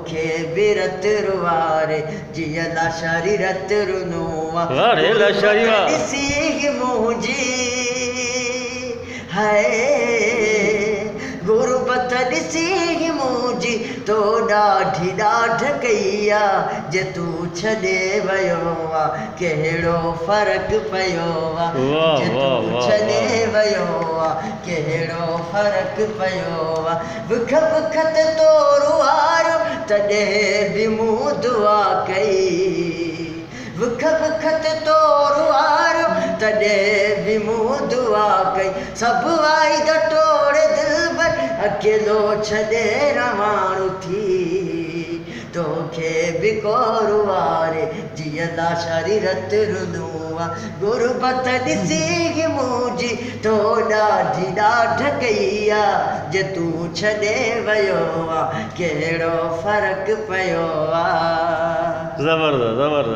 तोखे बि रत रुवारे जीअं लाशारी रत रुनुआ अरे लाशारी वाह ॾिसी मुंहिंजी हाय गुरबत ॾिसी मुंहिंजी तो ॾाढी ॾाढ कई आहे जे तूं छॾे वियो आहे कहिड़ो फ़र्क़ु पियो आहे जे तूं छॾे वियो आहे कहिड़ो फ़र्क़ु पियो आहे बुख बुख ते तोरू आयो तॾहिं बि मूं दुआ कई बुख बुख ते तोरू आयो तॾहिं बि मूं दुआ कई सभु आई त टोड़े दिलि भर अकेलो छॾे रवानो थी तोखे बि कोरू वारे जीअं लाशारी रत रुनुआ गुरबत ॾिसी मुंहिंजी तो ॾाढी ॾाढ कई आहे जे तूं छॾे वियो आहे कहिड़ो फ़र्क़ु पियो आहे ज़बरदस्त ज़बरदस्त